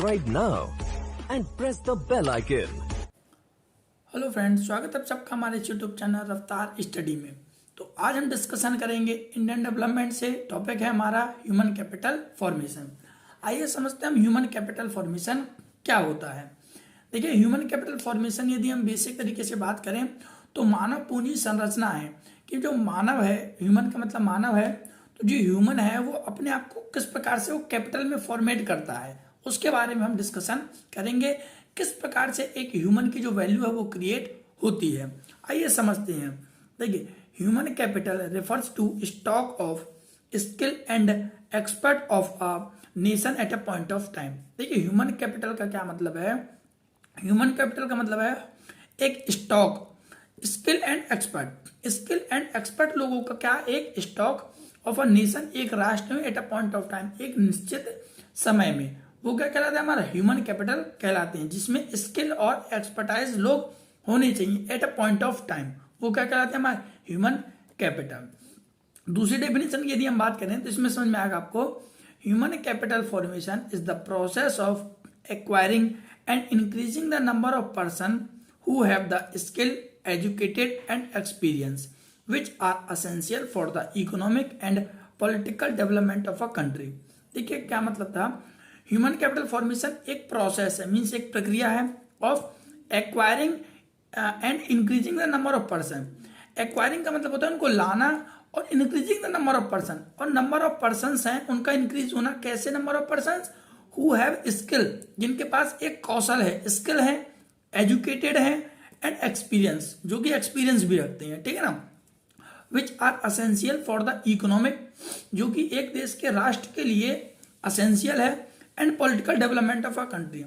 subscribe now and press the bell icon. Hello friends, स्वागत है आप सबका हमारे यूट्यूब चैनल रफ्तार स्टडी में। तो आज हम डिस्कशन करेंगे इंडियन डेवलपमेंट से। टॉपिक है हमारा ह्यूमन कैपिटल फॉर्मेशन। आइए समझते हैं हम ह्यूमन कैपिटल फॉर्मेशन क्या होता है। देखिए, ह्यूमन कैपिटल फॉर्मेशन यदि हम बेसिक तरीके से बात करें तो मानव पूंजी संरचना है कि जो मानव है, ह्यूमन का मतलब मानव है, तो जो ह्यूमन है वो अपने आप को किस प्रकार से वो कैपिटल में फॉर्मेट करता है, उसके बारे में हम डिस्कशन करेंगे। किस प्रकार से एक ह्यूमन की जो वैल्यू है वो क्रिएट होती है, आइए समझते हैं। देखिए, human capital refers to stock of skill and expert of a nation at a point of time. देखिए, ह्यूमन कैपिटल का क्या मतलब है? ह्यूमन कैपिटल का मतलब है एक stock, skill and expert. Skill and expert लोगों का क्या, एक स्टॉक ऑफ अ नेशन, एक राष्ट्र में eight a point of time, एक निश्चित समय में, वो क्या कहलाता है? हमारा ह्यूमन कैपिटल कहलाते हैं, जिसमें स्किल और एक्सपर्टाइज लोग होने चाहिए eight a point of time, वो क्या कहलाते हैं? हमारा ह्यूमन कैपिटल। दूसरी डेफिनेशन की यदि हम बात करें तो इसमें समझ में आएगा आपको, human capital formation is the process of acquiring and increasing the number of person who have the skill, educated and experience which are essential for the economic and political development of a country। देखिए क्या मतलब था, human capital formation एक process है, means एक प्रक्रिया है of acquiring and increasing the number of person. Acquiring का मतलब होता है उनको लाना, और increasing the number of person, और नंबर ऑफ पर्सन हैं उनका इंक्रीज होना। कैसे number of person? Who have skill, जिनके पास एक कौशल है, स्किल है, एजुकेटेड है एंड एक्सपीरियंस, जो कि एक्सपीरियंस भी रखते हैं, ठीक है ना। Which are essential for the economic, जो कि एक देश के राष्ट्र के लिए असेंशियल है, and political development of a country,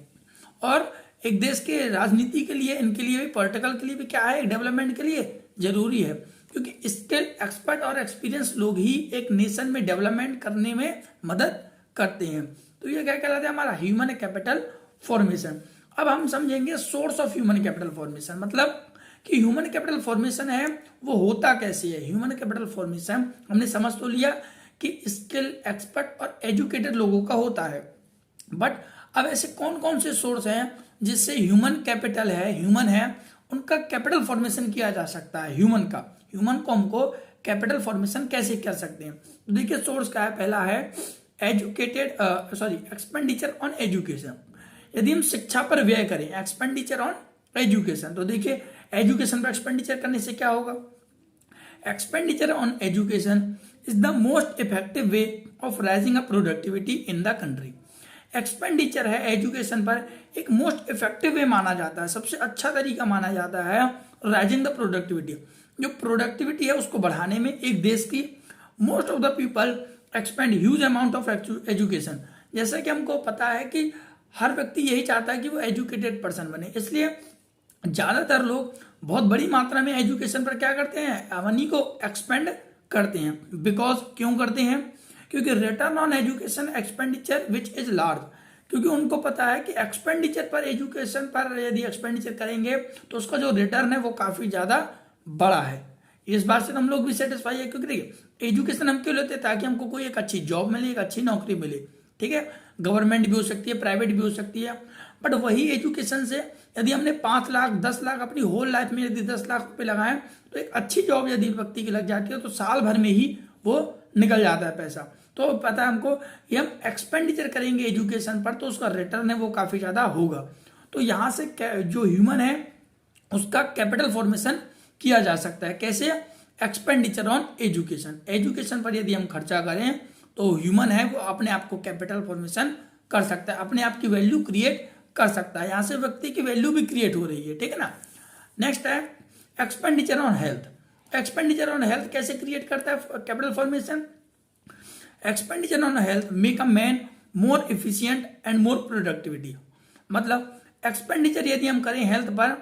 और एक देश के राजनीति के लिए, इनके लिए भी, पॉलिटिकल के लिए भी क्या है, डेवलपमेंट के लिए जरूरी है, क्योंकि स्किल, एक्सपर्ट और एक्सपीरियंस लोग ही एक नेशन में डेवलपमेंट करने में मदद करते हैं। तो ये क्या कहलाता है? हमारा ह्यूमन कैपिटल फॉर्मेशन। अब हम समझेंगे source of human capital formation, मतलब कि ह्यूमन कैपिटल फॉर्मेशन है वो होता कैसे है। ह्यूमन कैपिटल फॉर्मेशन हमने समझ तो लिया कि स्किल, एक्सपर्ट और एजुकेटेड लोगों का होता है, बट अब ऐसे कौन कौन से सोर्स हैं जिससे ह्यूमन कैपिटल है, ह्यूमन है, उनका कैपिटल फॉर्मेशन किया जा सकता है। ह्यूमन को हमको कैपिटल फॉर्मेशन कैसे कर सकते हैं? तो देखिए, सोर्स क्या है? पहला है एक्सपेंडिचर ऑन एजुकेशन। यदि हम शिक्षा पर व्यय करें, एक्सपेंडिचर ऑन एजुकेशन, तो देखिए एजुकेशन पर एक्सपेंडिचर करने से क्या होगा? Expenditure on education is the most effective way of rising a productivity in the country. Expenditure है एजुकेशन पर, एक मोस्ट इफेक्टिव वे माना जाता है, सबसे अच्छा तरीका माना जाता है राइजिंग द प्रोडक्टिविटी। जो प्रोडक्टिविटी है उसको बढ़ाने में एक देश की most of the people expand huge amount of education. जैसा कि हमको पता है कि हर व्यक्ति यही चाहता है कि वो एजुकेटेड पर्सन बने, इसलिए ज्यादातर लोग बहुत बड़ी मात्रा में एजुकेशन पर क्या करते हैं? मनी को एक्सपेंड करते हैं। बिकॉज क्यों करते हैं? क्योंकि return on education expenditure which is large, क्योंकि उनको पता है कि एक्सपेंडिचर पर, एजुकेशन पर यदि एक्सपेंडिचर करेंगे तो उसका जो रिटर्न है वो काफी ज्यादा बड़ा है। इस बात से हम लोग भी सेटिस्फाई है, क्योंकि देखिए एजुकेशन हम क्यों लेते हैं? ताकि हमको कोई एक अच्छी जॉब मिले, एक अच्छी नौकरी मिले, ठीक है। गवर्नमेंट भी हो सकती है, प्राइवेट भी हो सकती है, बट वही एजुकेशन से यदि हमने 5 लाख 10 लाख अपनी होल लाइफ में यदि 10 लाख रुपए लगाएं, तो एक अच्छी जॉब यदि व्यक्ति की लग जाती है तो साल भर में ही वो निकल जाता है पैसा। तो पता है हमको कि हम एक्सपेंडिचर करेंगे एजुकेशन पर तो उसका रिटर्न है वो काफी ज्यादा होगा। तो यहां से जो ह्यूमन है उसका कैपिटल फॉर्मेशन किया जा सकता है। कैसे? Expenditure on education. एजुकेशन पर यदि हम खर्चा करें तो ह्यूमन है वो अपने आप को कैपिटल फॉर्मेशन कर सकता है, अपने आप की वैल्यू क्रिएट कर सकता है। यहां से व्यक्ति की वैल्यू भी क्रिएट हो रही है, ठीक है ना। नेक्स्ट है expenditure on health. Expenditure on health कैसे क्रिएट करता है capital formation? Expenditure on health make a man more efficient and more productivity. मतलब एक्सपेंडिचर यदि हम करें हेल्थ पर,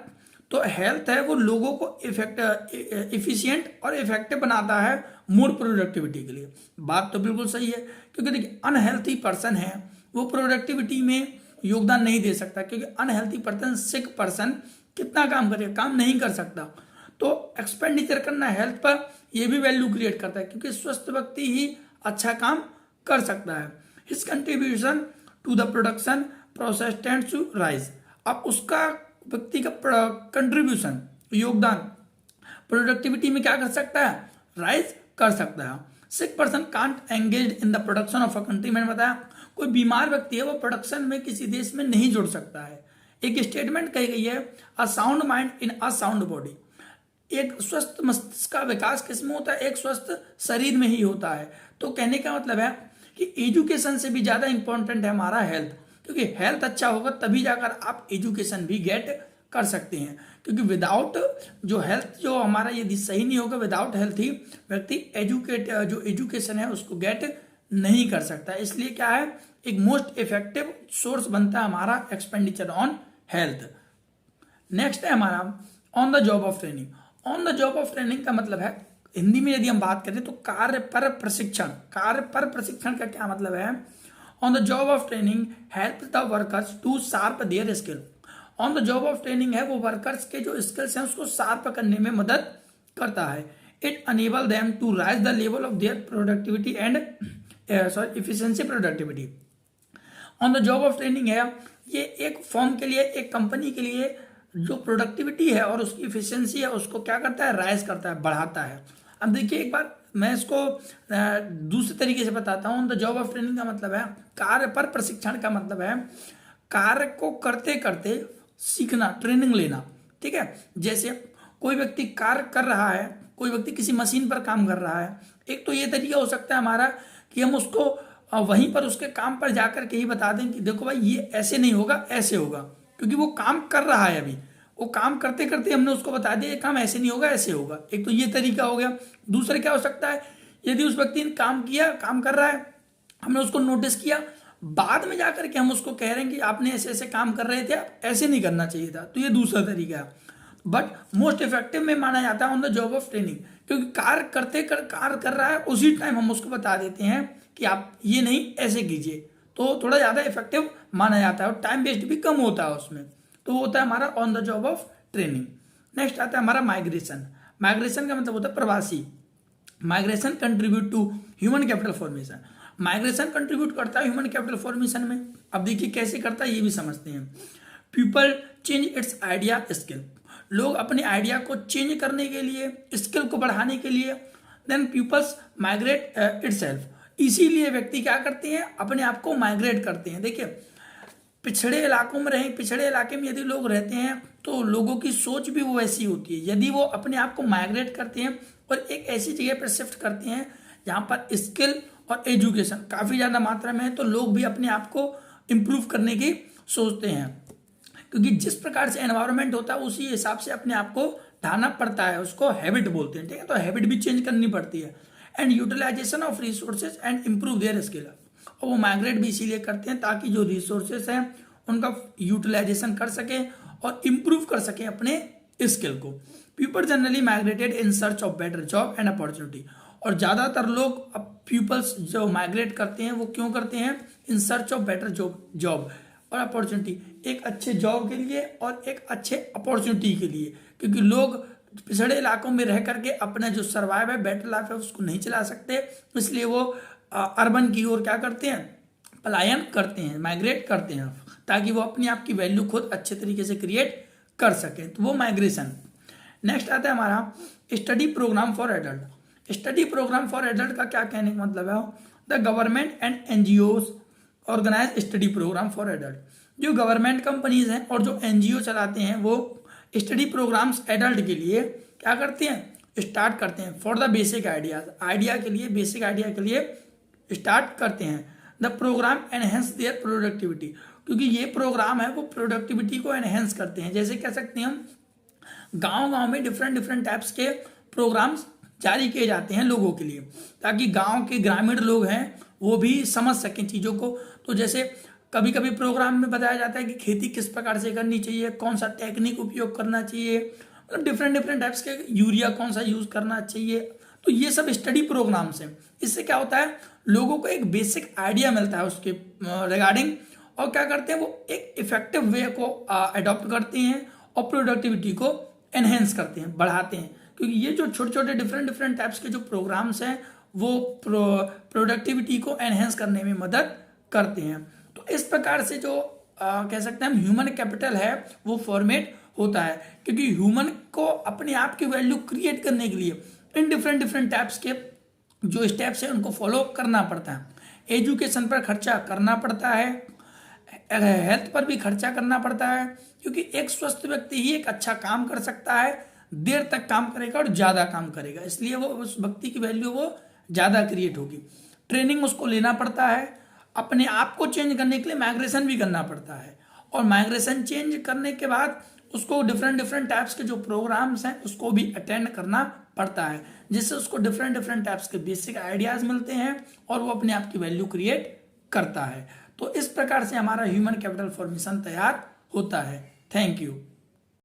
तो हेल्थ है वो लोगों को इफिशियंट और इफेक्टिव बनाता है मोर प्रोडक्टिविटी के लिए। बात तो बिल्कुल सही है, क्योंकि देखिए अनहेल्थी पर्सन है वो प्रोडक्टिविटी में योगदान नहीं दे सकता, क्योंकि अनहेल्थी पर्सन, सिक पर्सन कितना काम करेगा? काम नहीं कर सकता। तो एक्सपेंडिचर करना हेल्थ पर यह भी वैल्यू क्रिएट करता है, क्योंकि स्वस्थ व्यक्ति ही अच्छा काम कर सकता है। His contribution to the production process tends to rise. अब उसका व्यक्ति का कंट्रीब्यूशन, योगदान प्रोडक्टिविटी में क्या कर सकता है, राइज कर सकता है। सिक person can't engage in the production of a country, मैंने बताया कोई बीमार व्यक्ति है वो प्रोडक्शन में किसी देश में नहीं जुड़ सकता है। एक स्टेटमेंट कही गई है, a sound mind in a sound body. एक स्वस्थ मस्तिष्क का विकास किसमें होता है, एक स्वस्थ शरीर में ही होता है। तो कहने का मतलब है कि एजुकेशन से भी ज्यादा इंपॉर्टेंट है हमारा हेल्थ, क्योंकि हेल्थ अच्छा होगा तभी जाकर आप एजुकेशन भी गेट कर सकते हैं। क्योंकि विदाउट जो हेल्थ जो हमारा यदि सही नहीं होगा, विदाउट हेल्थ ही व्यक्ति जो एजुकेशन है उसको गेट नहीं कर सकता। इसलिए क्या है, एक मोस्ट इफेक्टिव सोर्स बनता है हमारा एक्सपेंडिचर ऑन हेल्थ। नेक्स्ट है हमारा on the job of training. On the job of training का मतलब है, हिंदी में यदि हम बात करें तो कार्य पर प्रशिक्षण। कार्य पर प्रशिक्षण का क्या मतलब है, on the job of training help the workers to sharp their skill. On the job of training है वो वर्कर्स के जो स्किल्स हैं उसको शार्प करने में मदद करता है। It enable them to rise the level of their productivity and efficiency productivity. On the job of training है ये एक फर्म के लिए, एक कंपनी के लिए जो प्रोडक्टिविटी है और उसकी इफिशिएंसी है उसको क्या करता है, राइज करता है, बढ़ाता है। अब देखिए एक बार मैं इसको दूसरे तरीके से बताता हूँ। On the job of training का मतलब है कार्य पर प्रशिक्षण का मतलब है कार्य को करते करते सीखना, ट्रेनिंग लेना। ठीक है, जैसे कोई व्यक्ति कार्य कर रहा है, कोई व्यक्ति किसी मशीन पर काम कर रहा है, एक तो ये तरीका हो सकता है हमारा कि हम उसको वहीं पर उसके काम पर जाकर के ही बता दें कि देखो भाई ये ऐसे नहीं होगा, ऐसे होगा, क्योंकि वो काम कर रहा है, अभी वो काम करते करते हमने उसको बता दिया ये काम ऐसे नहीं होगा, ऐसे होगा। एक तो ये तरीका हो गया। दूसरा क्या हो सकता है, यदि उस व्यक्ति ने काम किया, काम कर रहा है, हमने उसको नोटिस किया, बाद में जाकर के हम उसको कह रहे हैं कि आपने ऐसे ऐसे काम कर रहे थे, ऐसे नहीं करना चाहिए था, तो ये दूसरा तरीका है। बट मोस्ट इफेक्टिव में माना जाता है on the job of training, क्योंकि कार्य कार्य कर रहा है उसी टाइम हम उसको बता देते हैं कि आप ये नहीं ऐसे कीजिए, तो थोड़ा ज्यादा इफेक्टिव माना जाता है और टाइम वेस्ट भी कम होता है उसमें। तो वो होता है हमारा on the job of training. Next आता है हमारा माइग्रेशन। माइग्रेशन का मतलब होता है प्रवासी। Migration contribute to human capital formation. Migration contribute करता है ह्यूमन कैपिटल फॉर्मेशन में। अब देखिए कैसे करता है ये भी समझते हैं। People change it's idea skill. लोग अपने आइडिया को चेंज करने के लिए, स्किल को बढ़ाने के लिए, देन पीपल्स माइग्रेट इटसेल्फ। इसीलिए व्यक्ति क्या करते हैं, अपने आप को माइग्रेट करते हैं। देखिए पिछड़े इलाकों में रहें, पिछड़े इलाके में यदि लोग रहते हैं तो लोगों की सोच भी वो ऐसी होती है। यदि वो अपने आप को माइग्रेट करते हैं और एक ऐसी जगह पर शिफ्ट करते हैं जहाँ पर स्किल और एजुकेशन काफ़ी ज़्यादा मात्रा में है, तो लोग भी अपने आप को इम्प्रूव करने की सोचते हैं, क्योंकि जिस प्रकार से एनवायरनमेंट होता है उसी हिसाब से अपने आप को ढाना पड़ता है, उसको हैबिट बोलते हैं। ठीक है, तो हैबिट भी चेंज करनी पड़ती है। And utilisation of resources and improve their skill. और वो माइग्रेट भी इसीलिए करते हैं ताकि जो रिसोर्सेज हैं उनका यूटिलाइजेशन कर सके और इम्प्रूव कर सके अपने स्किल को। People generally migrated in search of better job and opportunity. और ज़्यादातर लोग अब पीपल्स जो माइग्रेट करते हैं वो क्यों करते हैं, in search of better job और अपॉर्चुनिटी, एक अच्छे जॉब के लिए और एक अच्छे अपॉर्चुनिटी के लिए। क्योंकि लोग पिछड़े इलाकों में रह करके अपना जो सर्वाइव है, बेटर लाइफ है, उसको नहीं चला सकते, इसलिए वो अर्बन की ओर क्या करते हैं, पलायन करते हैं, माइग्रेट करते हैं, ताकि वो अपनी आप की वैल्यू खुद अच्छे तरीके से क्रिएट कर सकें। तो वो माइग्रेशन। नेक्स्ट आता है हमारा study program for adult. Study program for adult का क्या कहने का मतलब है, the government and NGOs organise study program for adult. जो गवर्नमेंट कंपनीज हैं और जो एनजीओ चलाते हैं वो स्टडी प्रोग्राम्स एडल्ट के लिए क्या करते हैं, स्टार्ट करते हैं। फॉर द बेसिक आइडिया के लिए, बेसिक आइडिया के लिए स्टार्ट करते हैं। The program enhance their productivity, क्योंकि ये प्रोग्राम है वो प्रोडक्टिविटी को एनहेंस करते हैं। जैसे कह सकते हैं हम गांव में डिफरेंट टाइप्स के प्रोग्राम्स जारी किए जाते हैं लोगों के लिए, ताकि गांव के ग्रामीण लोग हैं वो भी समझ सकें चीज़ों को। तो जैसे कभी कभी प्रोग्राम में बताया जाता है कि खेती किस प्रकार से करनी चाहिए, कौन सा टेक्निक उपयोग करना चाहिए, मतलब डिफरेंट टाइप्स के, यूरिया कौन सा यूज करना चाहिए। तो ये सब स्टडी प्रोग्राम्स हैं। इससे क्या होता है, लोगों को एक बेसिक आइडिया मिलता है उसके रिगार्डिंग, और क्या करते हैं वो एक इफेक्टिव वे को अडॉप्ट करते हैं और प्रोडक्टिविटी को एनहेंस करते हैं, बढ़ाते हैं। क्योंकि ये जो छोटे छोटे डिफरेंट टाइप्स के जो प्रोग्राम्स हैं वो प्रोडक्टिविटी को एनहेंस करने में मदद करते हैं। तो इस प्रकार से जो कह सकते हैं हम ह्यूमन कैपिटल है वो फॉर्मेट होता है, क्योंकि ह्यूमन को अपने आप की वैल्यू क्रिएट करने के लिए इन डिफरेंट टाइप्स के जो स्टेप्स है उनको फॉलो करना पड़ता है। एजुकेशन पर खर्चा करना पड़ता है, हेल्थ पर भी खर्चा करना पड़ता है, क्योंकि एक स्वस्थ व्यक्ति ही एक अच्छा काम कर सकता है, देर तक काम करेगा और ज़्यादा काम करेगा, इसलिए वो उस व्यक्ति की वैल्यू वो ज़्यादा क्रिएट होगी। ट्रेनिंग उसको लेना पड़ता है, अपने आप को चेंज करने के लिए माइग्रेशन भी करना पड़ता है, और माइग्रेशन चेंज करने के बाद उसको डिफरेंट टाइप्स के जो प्रोग्राम्स हैं उसको भी अटेंड करना पड़ता है, जिससे उसको डिफरेंट टाइप्स के बेसिक आइडियाज़ मिलते हैं और वो अपने आप की वैल्यू क्रिएट करता है। तो इस प्रकार से हमारा ह्यूमन कैपिटल फॉर्मेशन तैयार होता है। Thank you.